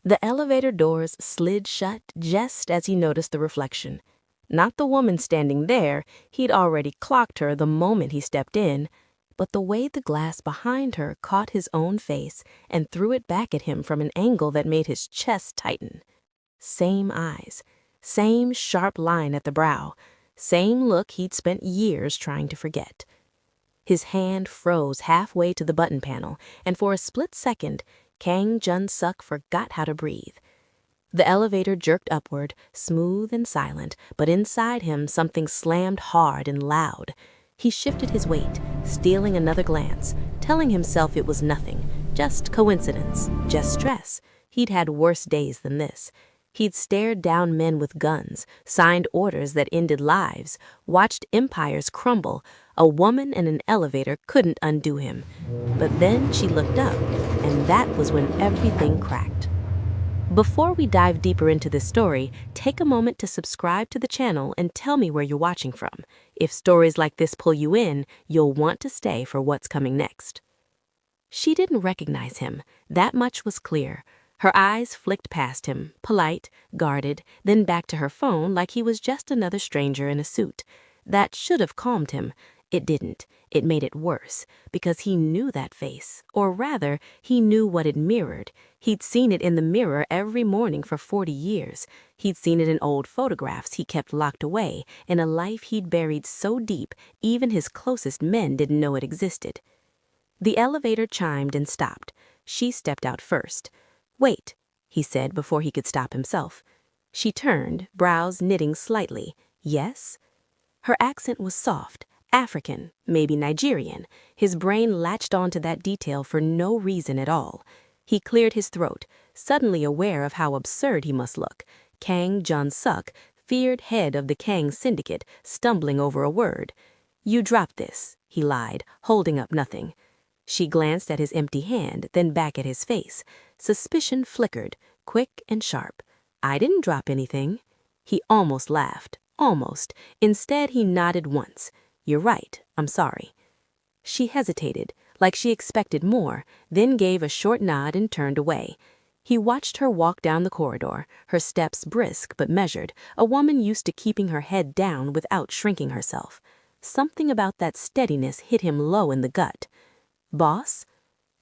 The elevator doors slid shut just as he noticed the reflection. Not the woman standing there, he'd already clocked her the moment he stepped in, but the way the glass behind her caught his own face and threw it back at him from an angle that made his chest tighten. Same eyes, same sharp line at the brow, same look he'd spent years trying to forget. His hand froze halfway to the button panel, and for a split second, Kang Jun-suk forgot how to breathe. The elevator jerked upward, smooth and silent, but inside him something slammed hard and loud. He shifted his weight, stealing another glance, telling himself it was nothing, just coincidence, just stress. He'd had worse days than this. He'd stared down men with guns, signed orders that ended lives, watched empires crumble. A woman in an elevator couldn't undo him. But then she looked up, and that was when everything cracked. Before we dive deeper into this story, take a moment to subscribe to the channel and tell me where you're watching from. If stories like this pull you in, you'll want to stay for what's coming next. She didn't recognize him. That much was clear. Her eyes flicked past him, polite, guarded, then back to her phone like he was just another stranger in a suit. That should have calmed him. It didn't. It made it worse, because he knew that face, or rather, he knew what it mirrored. He'd seen it in the mirror every morning for 40 years. He'd seen it in old photographs he kept locked away, in a life he'd buried so deep, even his closest men didn't know it existed. The elevator chimed and stopped. She stepped out first. "Wait," he said before he could stop himself. She turned, brows knitting slightly. "Yes?" Her accent was soft, African, maybe Nigerian. His brain latched onto that detail for no reason at all. He cleared his throat, suddenly aware of how absurd he must look. Kang Jun-suk, feared head of the Kang syndicate, stumbling over a word. "You dropped this," he lied, holding up nothing. She glanced at his empty hand, then back at his face. Suspicion flickered, quick and sharp. "I didn't drop anything." He almost laughed. Almost. Instead, he nodded once. "You're right. I'm sorry." She hesitated, like she expected more, then gave a short nod and turned away. He watched her walk down the corridor, her steps brisk but measured, a woman used to keeping her head down without shrinking herself. Something about that steadiness hit him low in the gut. "Boss?"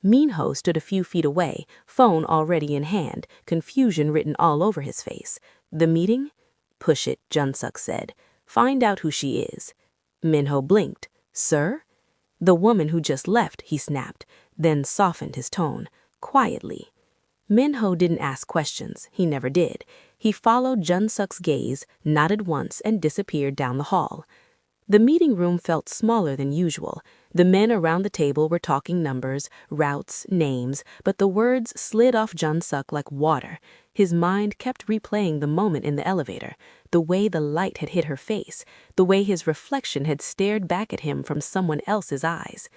Minho stood a few feet away, phone already in hand, confusion written all over his face. "The meeting?" "Push it," Jun-suk said. "Find out who she is." Minho blinked. "Sir?" "The woman who just left," he snapped, then softened his tone, quietly. Minho didn't ask questions. He never did. He followed Jun-suk's gaze, nodded once, and disappeared down the hall. The meeting room felt smaller than usual. The men around the table were talking numbers, routes, names, but the words slid off Jun-suk like water. His mind kept replaying the moment in the elevator, the way the light had hit her face, the way his reflection had stared back at him from someone else's eyes.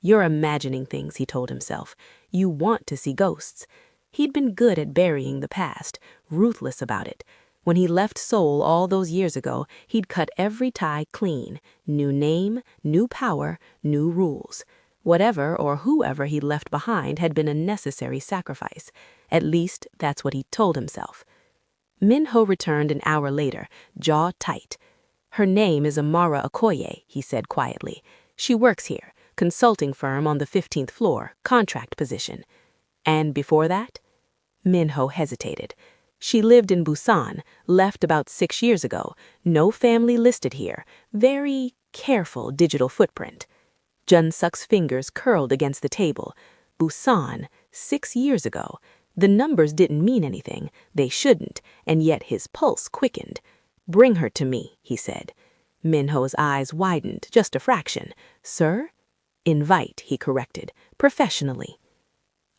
"You're imagining things," he told himself. "You want to see ghosts." He'd been good at burying the past, ruthless about it. When he left Seoul all those years ago, he'd cut every tie clean. New name, new power, new rules. Whatever or whoever he left behind had been a necessary sacrifice. At least, that's what he told himself. Minho returned an hour later, jaw tight. "Her name is Amara Okoye," he said quietly. "She works here, consulting firm on the 15th floor, contract position." "And before that?" Minho hesitated. "She lived in Busan, left about 6 years ago. No family listed here. Very careful digital footprint." Jun-suk's fingers curled against the table. Busan, 6 years ago. The numbers didn't mean anything. They shouldn't, and yet his pulse quickened. "Bring her to me," he said. Minho's eyes widened, just a fraction. "Sir?" "Invite," he corrected, professionally.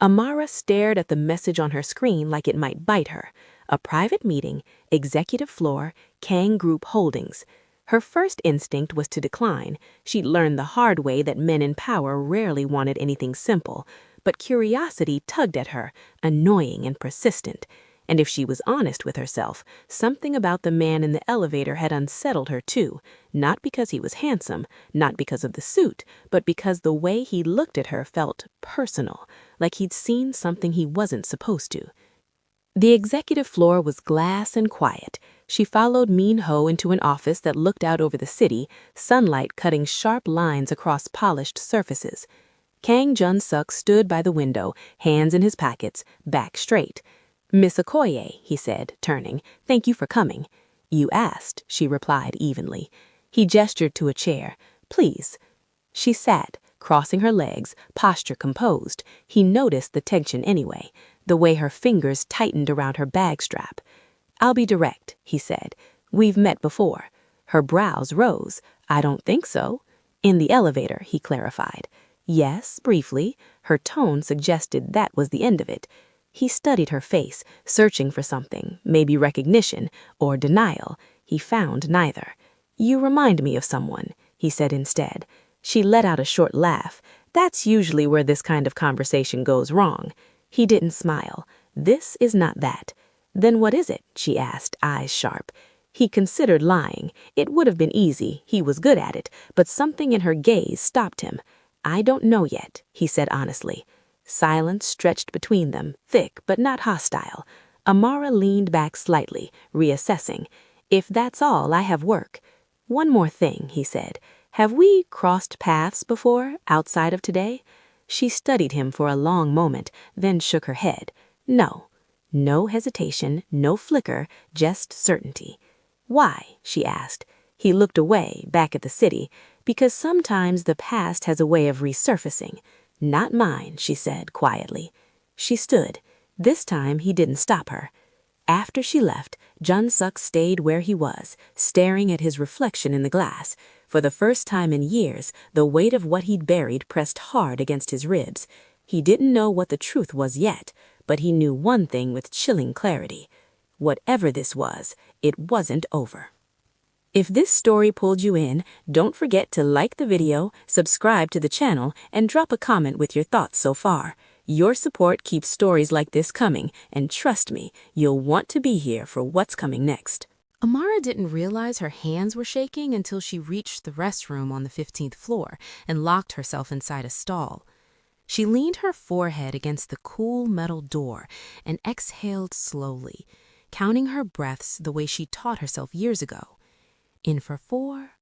Amara stared at the message on her screen like it might bite her. A private meeting, executive floor, Kang Group Holdings. Her first instinct was to decline. She'd learned the hard way that men in power rarely wanted anything simple. But curiosity tugged at her, annoying and persistent. And if she was honest with herself, something about the man in the elevator had unsettled her too, not because he was handsome, not because of the suit, but because the way he looked at her felt personal, like he'd seen something he wasn't supposed to. The executive floor was glass and quiet. She followed Min Ho into an office that looked out over the city, sunlight cutting sharp lines across polished surfaces. Kang Jun-suk stood by the window, hands in his pockets, back straight. "Miss Okoye," he said, turning, "thank you for coming." "You asked," she replied evenly. He gestured to a chair. "Please." She sat, crossing her legs, posture composed. He noticed the tension anyway, the way her fingers tightened around her bag strap. "I'll be direct," he said. "We've met before." Her brows rose. "I don't think so." "In the elevator," he clarified. "Yes, briefly." Her tone suggested that was the end of it. He studied her face, searching for something, maybe recognition or denial. He found neither. "You remind me of someone," he said instead. She let out a short laugh. "That's usually where this kind of conversation goes wrong." He didn't smile. "This is not that." "Then what is it?" she asked, eyes sharp. He considered lying. It would have been easy, he was good at it, but something in her gaze stopped him. "I don't know yet," he said honestly. Silence stretched between them, thick but not hostile. Amara leaned back slightly, reassessing. "If that's all, I have work." "One more thing," he said. "Have we crossed paths before, outside of today?" She studied him for a long moment, then shook her head. "No." No hesitation, no flicker, just certainty. "Why?" she asked. He looked away, back at the city. "Because sometimes the past has a way of resurfacing." "Not mine," she said quietly. She stood. This time he didn't stop her. After she left, Jun-suk stayed where he was, staring at his reflection in the glass. For the first time in years, the weight of what he'd buried pressed hard against his ribs. He didn't know what the truth was yet, but he knew one thing with chilling clarity. Whatever this was, it wasn't over. If this story pulled you in, don't forget to like the video, subscribe to the channel, and drop a comment with your thoughts so far. Your support keeps stories like this coming, and trust me, you'll want to be here for what's coming next. Amara didn't realize her hands were shaking until she reached the restroom on the 15th floor and locked herself inside a stall. She leaned her forehead against the cool metal door and exhaled slowly, counting her breaths the way she taught herself years ago. In for 4,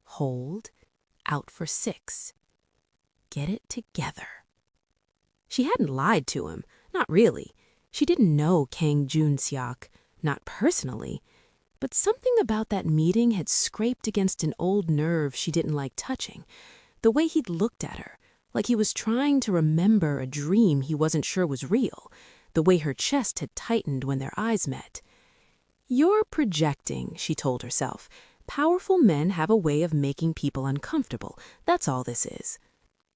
hold, out for 6. Get it together. She hadn't lied to him, not really. She didn't know Kang Jun-seok, not personally. But something about that meeting had scraped against an old nerve she didn't like touching. The way he'd looked at her, like he was trying to remember a dream he wasn't sure was real. The way her chest had tightened when their eyes met. "You're projecting," she told herself. "Powerful men have a way of making people uncomfortable. That's all this is."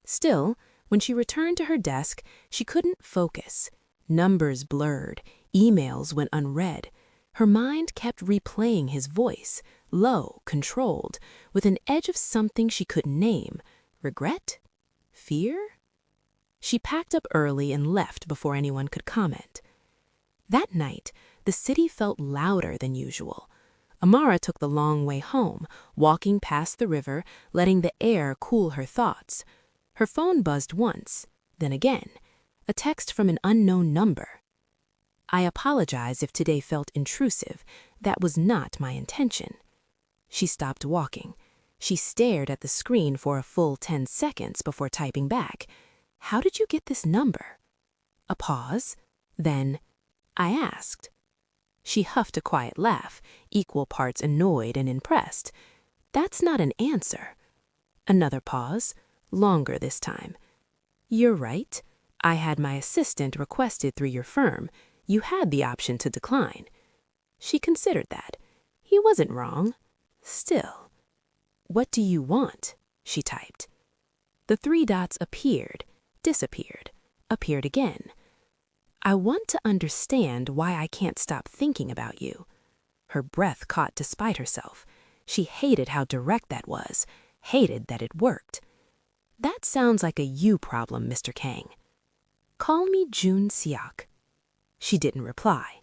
Still, when she returned to her desk, she couldn't focus. Numbers blurred, emails went unread. Her mind kept replaying his voice, low, controlled, with an edge of something she couldn't name. Regret? Fear? She packed up early and left before anyone could comment. That night, the city felt louder than usual. Amara took the long way home, walking past the river, letting the air cool her thoughts. Her phone buzzed once, then again. A text from an unknown number. "I apologize if today felt intrusive. That was not my intention." She stopped walking. She stared at the screen for a full 10 seconds before typing back. "How did you get this number?" A pause. Then, "I asked." She huffed a quiet laugh, equal parts annoyed and impressed. "That's not an answer." Another pause, longer this time. "You're right. I had my assistant requested through your firm. You had the option to decline." She considered that. He wasn't wrong. Still. "What do you want?" she typed. The 3 dots appeared, disappeared, appeared again. "I want to understand why I can't stop thinking about you." Her breath caught despite herself. She hated how direct that was, hated that it worked. "That sounds like a you problem, Mr. Kang." "Call me Jun-seok." She didn't reply.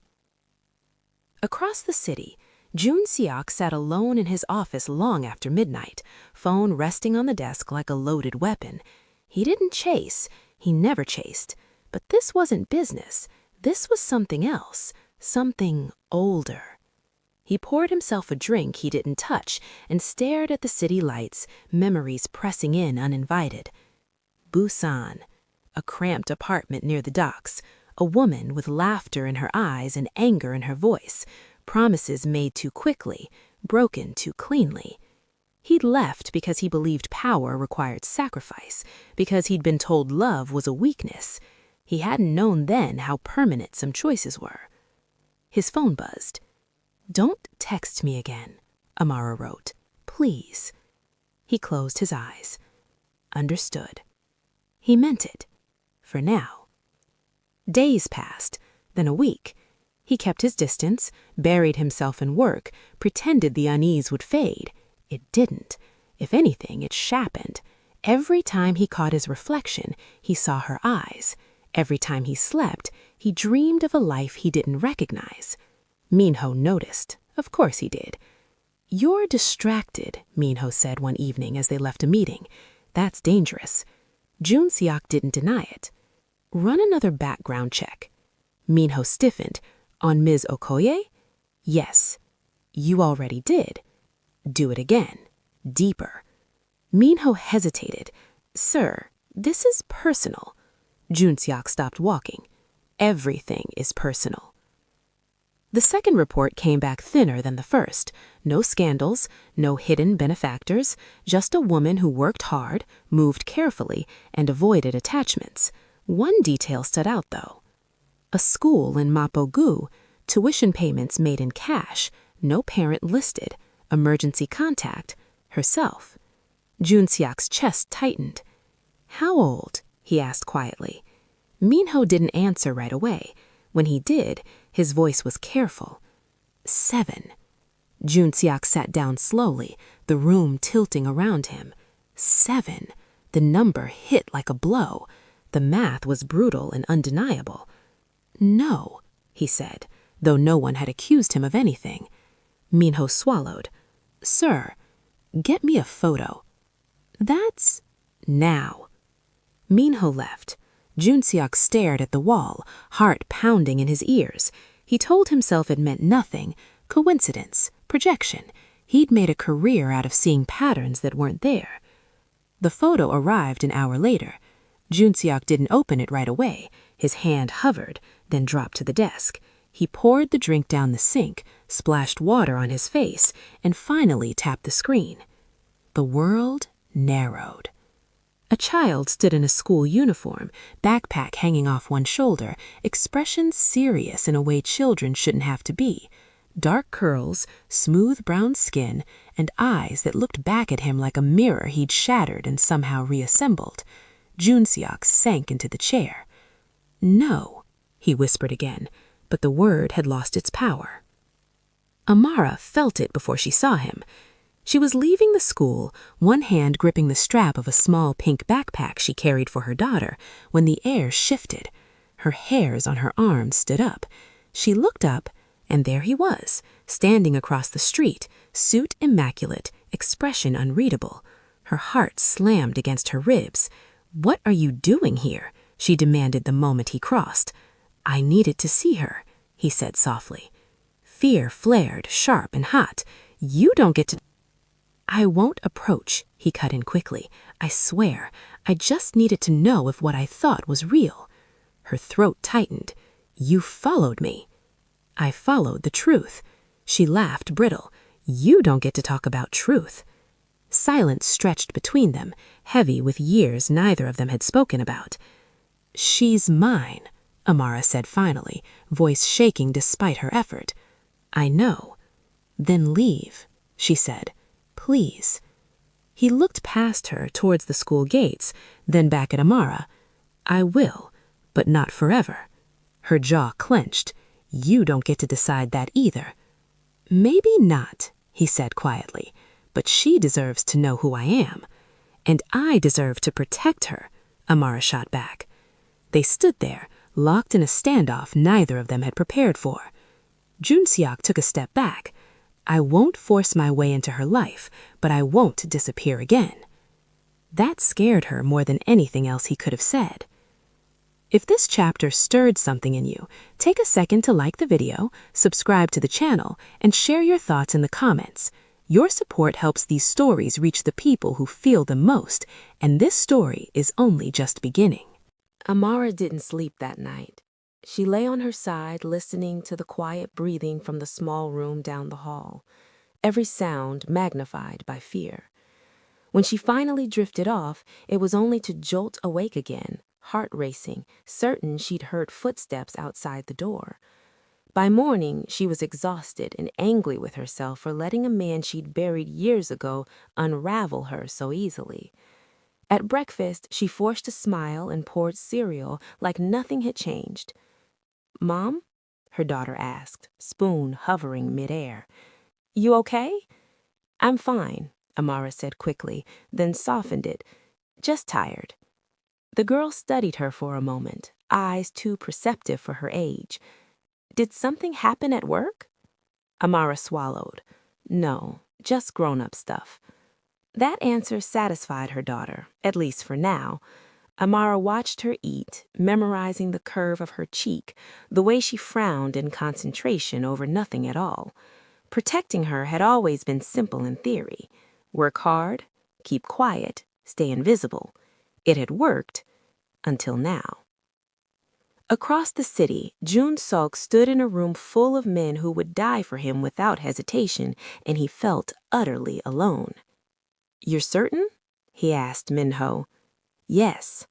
Across the city, Jun-seok sat alone in his office long after midnight, phone resting on the desk like a loaded weapon. He didn't chase, he never chased. But this wasn't business. this was something else, something older. He poured himself a drink he didn't touch and stared at the city lights, memories pressing in uninvited. Busan, a cramped apartment near the docks, a woman with laughter in her eyes and anger in her voice, promises made too quickly, broken too cleanly. He'd left because he believed power required sacrifice, because he'd been told love was a weakness. He hadn't known then how permanent some choices were. His phone buzzed. "Don't text me again," Amara wrote. "Please." He closed his eyes. Understood. He meant it. For now. Days passed, then a week. He kept his distance, buried himself in work, pretended the unease would fade. It didn't. If anything, it sharpened. Every time he caught his reflection, he saw her eyes. Every time he slept, he dreamed of a life he didn't recognize. Minho noticed. Of course he did. "You're distracted," Minho said one evening as they left a meeting. "That's dangerous." Jun Seok didn't deny it. "Run another background check." Minho stiffened. "On Ms. Okoye?" "Yes." "You already did." "Do it again. Deeper." Minho hesitated. "Sir, this is personal." Jun Seok stopped walking. "Everything is personal." The second report came back thinner than the first. No scandals, no hidden benefactors, just a woman who worked hard, moved carefully, and avoided attachments. One detail stood out, though. A school in Mapo-gu, tuition payments made in cash, no parent listed, emergency contact, herself. Jun Seok's chest tightened. "How old?" he asked quietly. Minho didn't answer right away. When he did, his voice was careful. 7. Jun Seok sat down slowly, the room tilting around him. 7. The number hit like a blow. The math was brutal and undeniable. "No," he said, though no one had accused him of anything. Minho swallowed. "Sir, get me a photo." "That's now." Minho left. Jun Seok stared at the wall, heart pounding in his ears. He told himself it meant nothing. Coincidence, projection. He'd made a career out of seeing patterns that weren't there. The photo arrived an hour later. Jun Seok didn't open it right away. His hand hovered, then dropped to the desk. He poured the drink down the sink, splashed water on his face, and finally tapped the screen. The world narrowed. A child stood in a school uniform, backpack hanging off one shoulder, expression serious in a way children shouldn't have to be. Dark curls, smooth brown skin, and eyes that looked back at him like a mirror he'd shattered and somehow reassembled. Jun Seok sank into the chair. "No," he whispered again, but the word had lost its power. Amara felt it before she saw him. She was leaving the school, one hand gripping the strap of a small pink backpack she carried for her daughter, when the air shifted. Her hairs on her arms stood up. She looked up, and there he was, standing across the street, suit immaculate, expression unreadable. Her heart slammed against her ribs. "What are you doing here?" she demanded the moment he crossed. "I needed to see her," he said softly. Fear flared, sharp and hot. "You don't get to—" "I won't approach," he cut in quickly. "I swear, I just needed to know if what I thought was real." Her throat tightened. "You followed me." "I followed the truth." She laughed brittle. "You don't get to talk about truth." Silence stretched between them, heavy with years neither of them had spoken about. "She's mine," Amara said finally, voice shaking despite her effort. "I know." "Then leave," she said. "Please." He looked past her towards the school gates, then back at Amara. "I will, but not forever." Her jaw clenched. "You don't get to decide that either." "Maybe not," he said quietly, "but she deserves to know who I am." "And I deserve to protect her," Amara shot back. They stood there, locked in a standoff neither of them had prepared for. Jun Seok took a step back. "I won't force my way into her life, but I won't disappear again." That scared her more than anything else he could have said. If this chapter stirred something in you, take a second to like the video, subscribe to the channel, and share your thoughts in the comments. Your support helps these stories reach the people who feel them most, and this story is only just beginning. Amara didn't sleep that night. She lay on her side listening to the quiet breathing from the small room down the hall, every sound magnified by fear. When she finally drifted off, it was only to jolt awake again, heart racing, certain she'd heard footsteps outside the door. By morning, she was exhausted and angry with herself for letting a man she'd buried years ago unravel her so easily. At breakfast, she forced a smile and poured cereal like nothing had changed. "Mom?" her daughter asked, spoon hovering midair. "You okay?" "I'm fine," Amara said quickly, then softened it. "Just tired." The girl studied her for a moment, eyes too perceptive for her age. "Did something happen at work?" Amara swallowed. "No, just grown-up stuff." That answer satisfied her daughter, at least for now. Amara watched her eat, memorizing the curve of her cheek, the way she frowned in concentration over nothing at all. Protecting her had always been simple in theory. Work hard, keep quiet, stay invisible. It had worked until now. Across the city, Jun Seok stood in a room full of men who would die for him without hesitation, and he felt utterly alone. "You're certain?" he asked Minho. "Yes.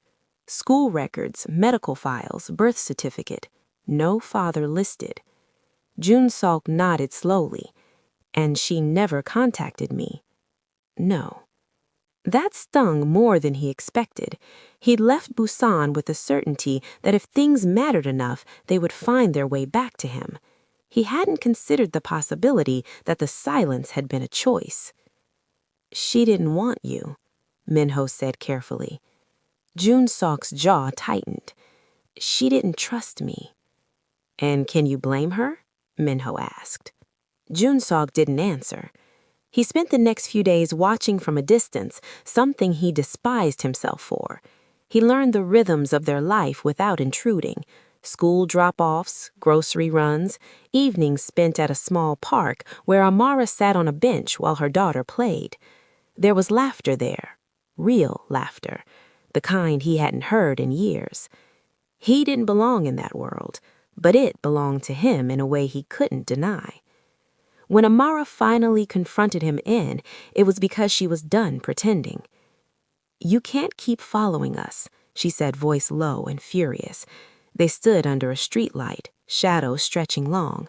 School records, medical files, birth certificate. No father listed." Jun Seok nodded slowly. "And she never contacted me." "No." That stung more than he expected. He'd left Busan with the certainty that if things mattered enough, they would find their way back to him. He hadn't considered the possibility that the silence had been a choice. "She didn't want you," Minho said carefully. Jun Seok's jaw tightened. "She didn't trust me." "And can you blame her?" Minho asked. Jun Seok didn't answer. He spent the next few days watching from a distance, something he despised himself for. He learned the rhythms of their life without intruding. School drop-offs, grocery runs, evenings spent at a small park where Amara sat on a bench while her daughter played. There was laughter there, real laughter, the kind he hadn't heard in years. He didn't belong in that world, but it belonged to him in a way he couldn't deny. When Amara finally confronted him it was because she was done pretending. "You can't keep following us," she said, voice low and furious. They stood under a streetlight, shadows stretching long.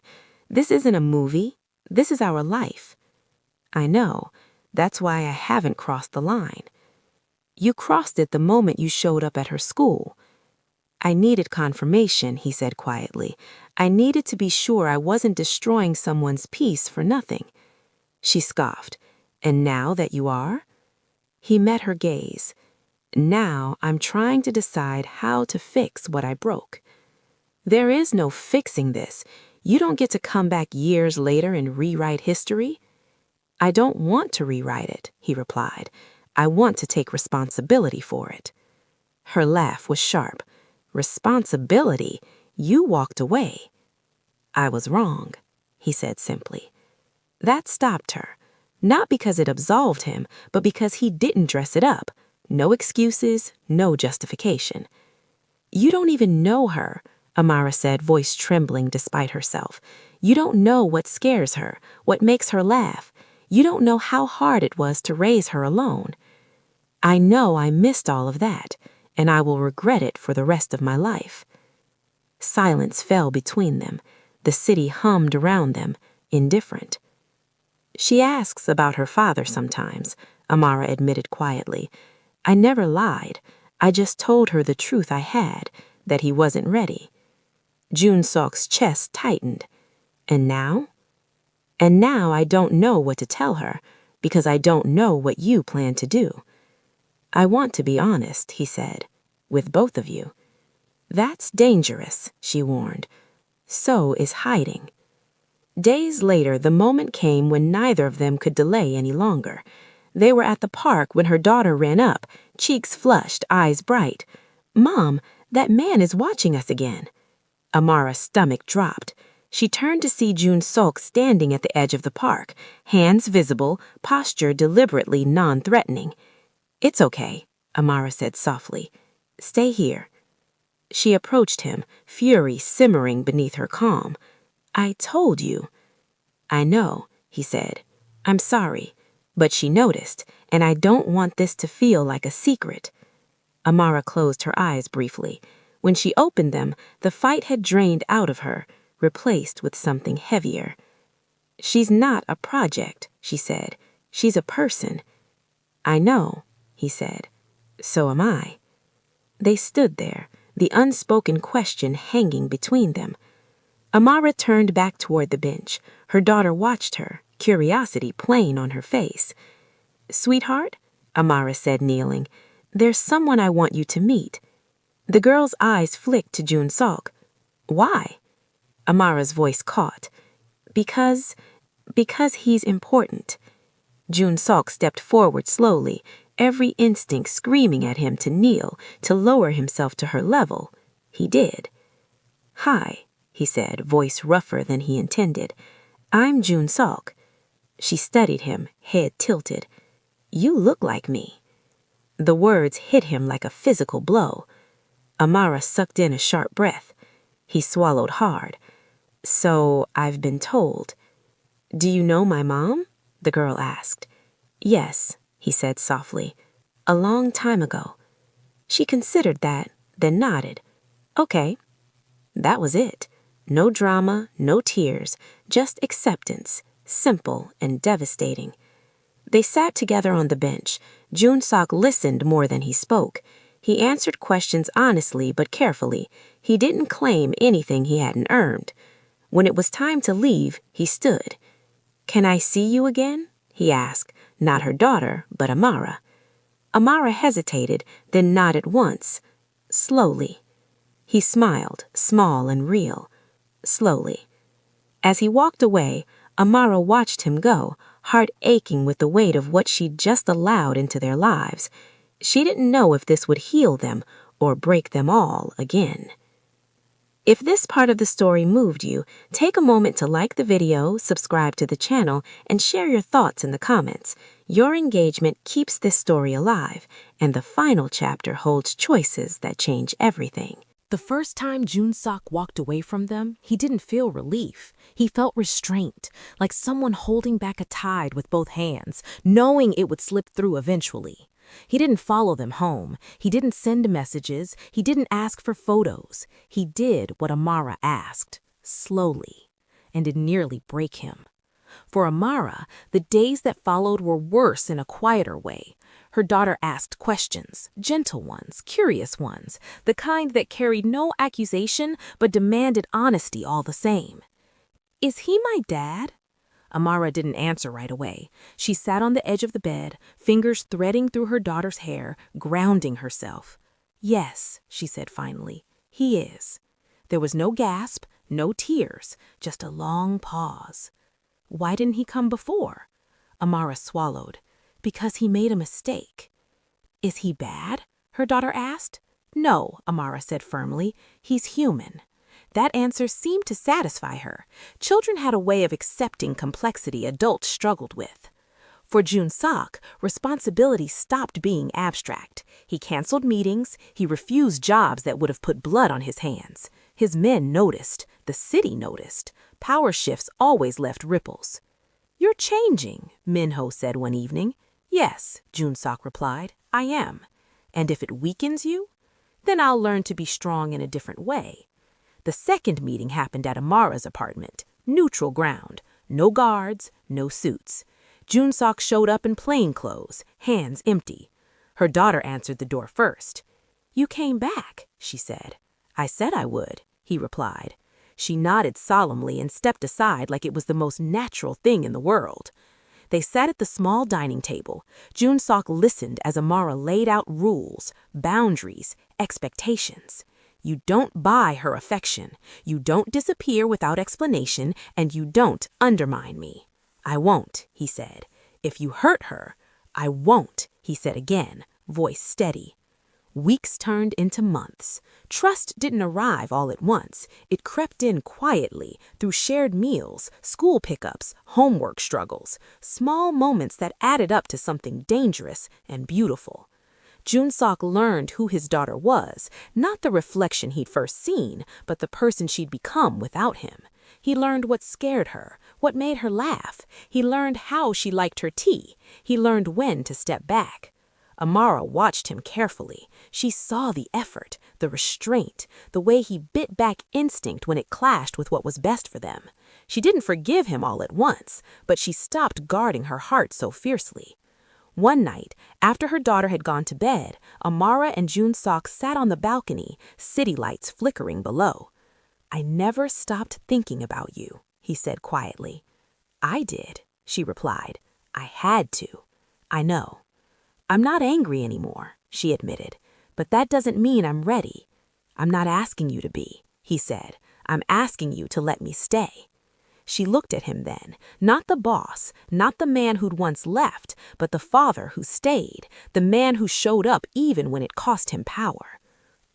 "This isn't a movie. This is our life." "I know. That's why I haven't crossed the line." "You crossed it the moment you showed up at her school." "I needed confirmation," he said quietly. "I needed to be sure I wasn't destroying someone's peace for nothing." She scoffed. "And now that you are?" He met her gaze. "Now I'm trying to decide how to fix what I broke." "There is no fixing this. You don't get to come back years later and rewrite history." "I don't want to rewrite it," he replied. "I want to take responsibility for it." Her laugh was sharp. "Responsibility? You walked away." "I was wrong," he said simply. That stopped her, not because it absolved him, but because he didn't dress it up. No excuses, no justification. "You don't even know her," Amara said, voice trembling despite herself. "You don't know what scares her, what makes her laugh. You don't know how hard it was to raise her alone." "I know I missed all of that, and I will regret it for the rest of my life." Silence fell between them. The city hummed around them, indifferent. "She asks about her father sometimes," Amara admitted quietly. "I never lied. I just told her the truth I had, that he wasn't ready." Jun Seok's chest tightened. "And now?" "And now I don't know what to tell her, because I don't know what you plan to do." "I want to be honest," he said, "with both of you." "That's dangerous," she warned. "So is hiding." Days later, the moment came when neither of them could delay any longer. They were at the park when her daughter ran up, cheeks flushed, eyes bright. "Mom, That man is watching us again. Amara's stomach dropped. She turned to see Jun-seok standing at the edge of the park, hands visible, posture deliberately non-threatening. "It's okay," Amara said softly. "Stay here." She approached him, fury simmering beneath her calm. "I told you." "I know," he said. "I'm sorry, but she noticed, and I don't want this to feel like a secret." Amara closed her eyes briefly. When she opened them, the fight had drained out of her, replaced with something heavier. "She's not a project," she said. "She's a person." "I know," he said. "So am I." They stood there, the unspoken question hanging between them. Amara turned back toward the bench. Her daughter watched her, curiosity plain on her face. "Sweetheart," Amara said, kneeling, "there's someone I want you to meet." The girl's eyes flicked to Jun-seok. "Why?" Amara's voice caught. Because he's important." Jun-seok stepped forward slowly, every instinct screaming at him to kneel, to lower himself to her level. He did. "Hi," he said, voice rougher than he intended. "I'm Jun-seok." She studied him, head tilted. "You look like me." The words hit him like a physical blow. Amara sucked in a sharp breath. He swallowed hard. "So I've been told." "Do you know my mom?" the girl asked. "Yes," he said softly. "A long time ago." She considered that, then nodded. "Okay." That was it. No drama, no tears, just acceptance, simple and devastating. They sat together on the bench. Jun-seok listened more than he spoke. He answered questions honestly but carefully. He didn't claim anything he hadn't earned. When it was time to leave, he stood. "Can I see you again?" he asked, not her daughter, but Amara. Amara hesitated, then nodded once, slowly. He smiled, small and real, slowly. As he walked away, Amara watched him go, heart aching with the weight of what she'd just allowed into their lives. She didn't know if this would heal them or break them all again. If this part of the story moved you, take a moment to like the video, subscribe to the channel, and share your thoughts in the comments. Your engagement keeps this story alive, and the final chapter holds choices that change everything. The first time Jun-seok walked away from them, he didn't feel relief. He felt restraint, like someone holding back a tide with both hands, knowing it would slip through eventually. He didn't follow them home. He didn't send messages. He didn't ask for photos. He did what Amara asked, slowly, and it nearly broke him. For Amara, the days that followed were worse in a quieter way. Her daughter asked questions, gentle ones, curious ones, the kind that carried no accusation but demanded honesty all the same. "Is he my dad?" Amara didn't answer right away. She sat on the edge of the bed, fingers threading through her daughter's hair, grounding herself. "Yes," she said finally, "he is." There was no gasp, no tears, just a long pause. "Why didn't he come before?" Amara swallowed. "Because he made a mistake." "Is he bad?" her daughter asked. "No," Amara said firmly. "He's human." That answer seemed to satisfy her. Children had a way of accepting complexity adults struggled with. For Jun-seok, responsibility stopped being abstract. He canceled meetings. He refused jobs that would have put blood on his hands. His men noticed. The city noticed. Power shifts always left ripples. "You're changing," Minho said one evening. "Yes," Jun-seok replied, "I am. And if it weakens you, then I'll learn to be strong in a different way." The second meeting happened at Amara's apartment. Neutral ground. No guards, no suits. Jun-seok showed up in plain clothes, hands empty. Her daughter answered the door first. "You came back," she said. "I said I would," he replied. She nodded solemnly and stepped aside like it was the most natural thing in the world. They sat at the small dining table. Jun-seok listened as Amara laid out rules, boundaries, expectations. You don't buy her affection. You don't disappear without explanation, and you don't undermine me. "I won't," he said. "If you hurt her, I won't," he said again, voice steady. Weeks turned into months. Trust didn't arrive all at once. It crept in quietly through shared meals, school pickups, homework struggles, small moments that added up to something dangerous and beautiful. Jun-sok learned who his daughter was, not the reflection he'd first seen, but the person she'd become without him. He learned what scared her, what made her laugh. He learned how she liked her tea. He learned when to step back. Amara watched him carefully. She saw the effort, the restraint, the way he bit back instinct when it clashed with what was best for them. She didn't forgive him all at once, but she stopped guarding her heart so fiercely. One night, after her daughter had gone to bed, Amara and Jun-sok sat on the balcony, city lights flickering below. "I never stopped thinking about you," he said quietly. "I did," she replied. "I had to. I know." "I'm not angry anymore," she admitted, "but that doesn't mean I'm ready." "I'm not asking you to be," he said. "I'm asking you to let me stay." She looked at him then, not the boss, not the man who'd once left, but the father who stayed, the man who showed up even when it cost him power.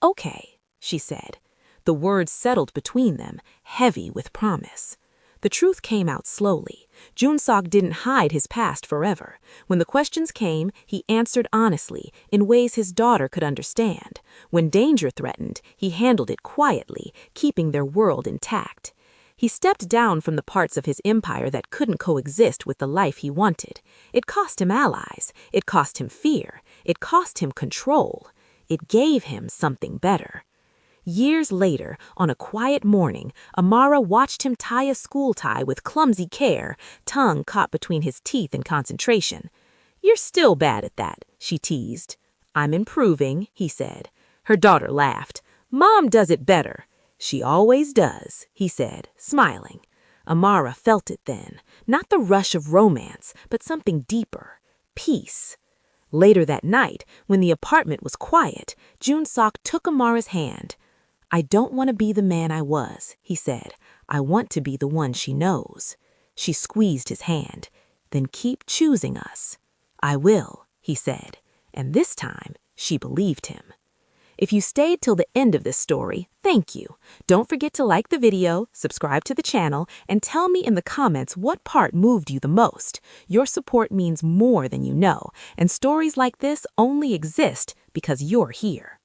"Okay," she said. The words settled between them, heavy with promise. The truth came out slowly. Jun-sok didn't hide his past forever. When the questions came, he answered honestly, in ways his daughter could understand. When danger threatened, he handled it quietly, keeping their world intact. He stepped down from the parts of his empire that couldn't coexist with the life he wanted. It cost him allies. It cost him fear. It cost him control. It gave him something better. Years later, on a quiet morning, Amara watched him tie a school tie with clumsy care, tongue caught between his teeth in concentration. "You're still bad at that," she teased. "I'm improving," he said. Her daughter laughed. "Mom does it better." "She always does," he said, smiling. Amara felt it then, not the rush of romance, but something deeper, peace. Later that night, when the apartment was quiet, Jun-sok took Amara's hand. "I don't want to be the man I was," he said. "I want to be the one she knows." She squeezed his hand. "Then keep choosing us." "I will," he said. And this time, she believed him. If you stayed till the end of this story, thank you. Don't forget to like the video, subscribe to the channel, and tell me in the comments what part moved you the most. Your support means more than you know, and stories like this only exist because you're here.